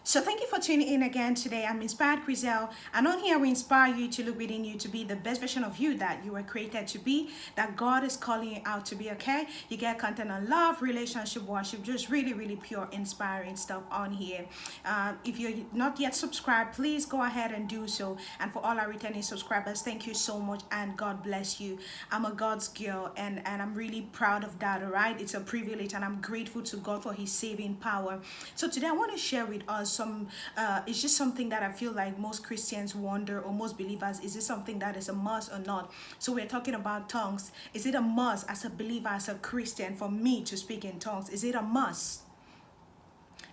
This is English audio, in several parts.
So thank you for tuning in again today. I'm Inspired Grizel, and on here we inspire you to look within you to be the best version of you that you were created to be, that God is calling you out to be, okay? You get content on love, relationship, worship, just really pure, inspiring stuff on here. If you're not yet subscribed, please go ahead and do so. And for all our returning subscribers, thank you so much and God bless you. I'm a God's girl and I'm really proud of that, all right? It's a privilege and I'm grateful to God for his saving power. So today I want to share with us it's just something that I feel like most Christians wonder, or most believers, is this something that is a must or not? So we're talking about tongues. Is it a must as a believer, as a Christian, for me to speak in tongues? Is it a must?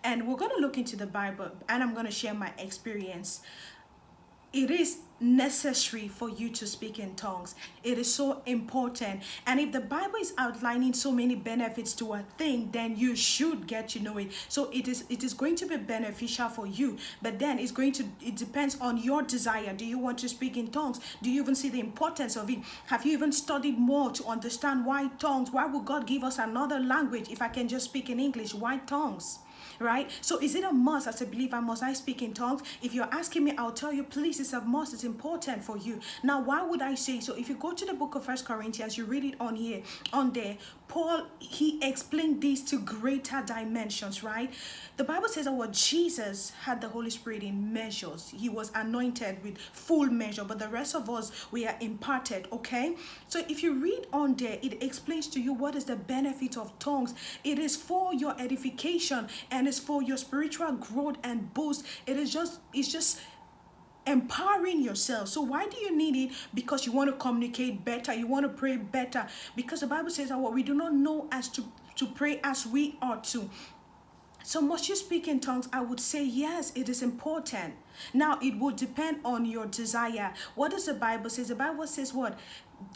And we're going to look into the Bible and I'm going to share my experience. It is necessary for you to speak in tongues. It is so important. And if the Bible is outlining so many benefits to a thing, then you should get to know it. So it is going to be beneficial for you. But then it depends on your desire. Do you want to speak in tongues? Do you even see the importance of it? Have you even studied more to understand why tongues? Why would God give us another language if I can just speak in English? Why tongues? Right? So is it a must as a believer? Must I speak in tongues? If you're asking me, I'll tell you, please, it's a must. It's important for you. Now, why would I say so? If you go to the book of First Corinthians, you read it on there, Paul, he explained this to greater dimensions, right? The Bible says that what Jesus had the Holy Spirit in measures. He was anointed with full measure, but the rest of us, we are imparted, okay? So if you read on there, it explains to you what is the benefit of tongues. It is for your edification and it's for your spiritual growth and boost. It's just empowering yourself. So why do you need it? Because you want to communicate better, you want to pray better, because the Bible says that what we do not know as to pray as we ought to. So must you speak in tongues? I would say yes, it is important. Now it would depend on your desire. What does the Bible say? The Bible says what?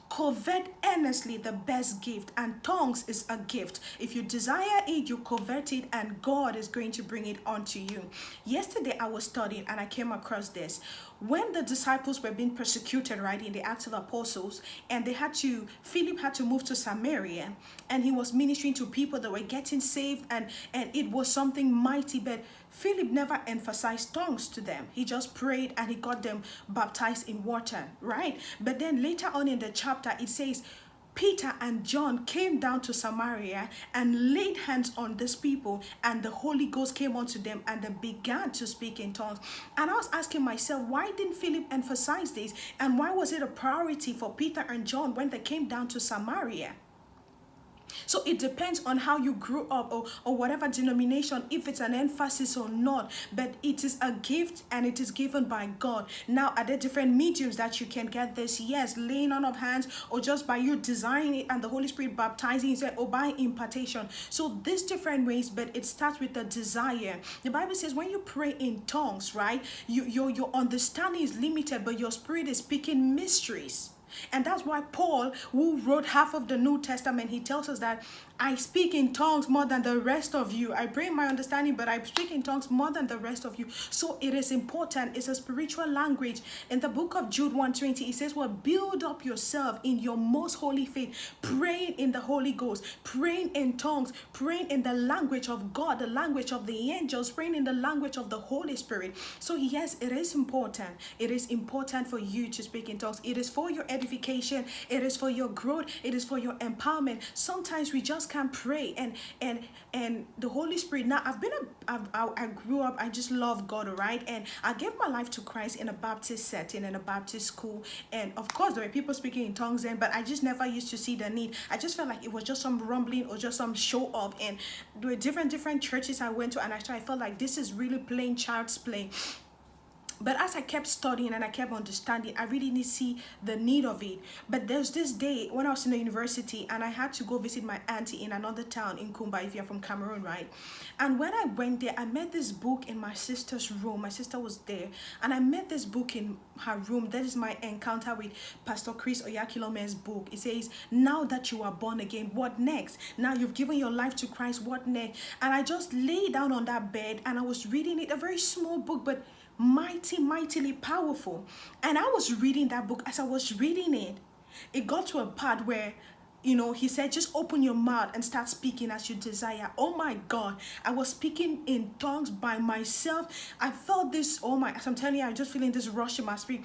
Covet earnestly the best gift, and tongues is a gift. If you desire it, you covet it, and God is going to bring it onto you. Yesterday I was studying and I came across this. When the disciples were being persecuted, right, in the Acts of Apostles, and Philip had to move to Samaria, and he was ministering to people that were getting saved, and it was something mighty, but Philip never emphasized tongues to them. He just prayed and he got them baptized in water, right? But then later on in the chapter, it says, Peter and John came down to Samaria and laid hands on these people, and the Holy Ghost came onto them and they began to speak in tongues. And I was asking myself, why didn't Philip emphasize this? And why was it a priority for Peter and John when they came down to Samaria? So it depends on how you grew up, or whatever denomination, if it's an emphasis or not. But it is a gift and it is given by God. Now, are there different mediums that you can get this? Yes, laying on of hands, or just by you desiring it and the Holy Spirit baptizing you, or by impartation. So there's different ways, but it starts with the desire. The Bible says when you pray in tongues, right, your understanding is limited, but your spirit is speaking mysteries. And that's why Paul, who wrote half of the New Testament, he tells us that I speak in tongues more than the rest of you. I bring my understanding, but I speak in tongues more than the rest of you. So it is important. It's a spiritual language. In the book of Jude 1:20, it says, well, build up yourself in your most holy faith, praying in the Holy Ghost, praying in tongues, praying in the language of God, the language of the angels, praying in the language of the Holy Spirit. So yes, it is important. It is important for you to speak in tongues. It is for your edification. It is for your growth. It is for your empowerment. Sometimes we just can't pray, and the Holy Spirit. Now I grew up, I just love God, all right, and I gave my life to Christ in a Baptist setting, in a Baptist school, and of course there were people speaking in tongues then, but I just never used to see the need. I just felt like it was just some rumbling or just some show off, and there were different churches I went to, and I felt like this is really plain child's play. But as I kept studying and I kept understanding, I really didn't see the need of it. But there's this day when I was in the university and I had to go visit my auntie in another town in Kumba, if you're from Cameroon, right? And when I went there, I met this book in my sister's room. My sister was there. And I met this book in her room. That is my encounter with Pastor Chris Oyakilome's book. It says, now that you are born again, what next? Now you've given your life to Christ, what next? And I just lay down on that bed and I was reading it, a very small book, but mightily powerful. And I was reading that book. As I was reading it, it got to a part where he said, just open your mouth and start speaking as you desire. Oh my God, I was speaking in tongues by myself. I felt this, oh my, as I'm telling you, I'm just feeling this rush in my spirit.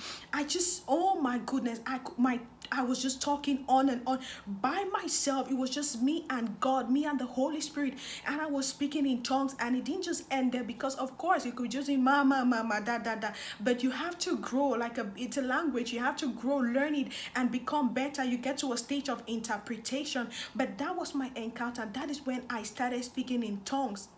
Oh my goodness, I was just talking on and on by myself. It was just me and God, me and the Holy Spirit, and I was speaking in tongues, and it didn't just end there, because of course you could just say mama, mama, da da da, but you have to grow. It's a language. You have to grow, learn it, and become better. You get to a stage of interpretation. But that was my encounter. That is when I started speaking in tongues.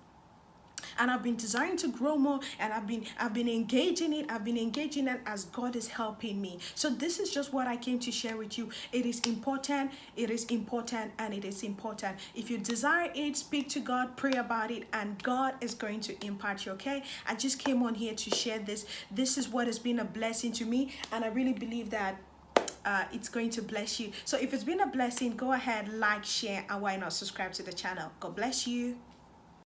And I've been desiring to grow more, and I've been engaging it. I've been engaging it as God is helping me. So this is just what I came to share with you. It is important, it is important, and it is important. If you desire it, speak to God, pray about it, and God is going to impart you. Okay, I just came on here to share this. This is what has been a blessing to me, and I really believe that it's going to bless you. So if it's been a blessing, go ahead, like, share, and why not subscribe to the channel. God bless you.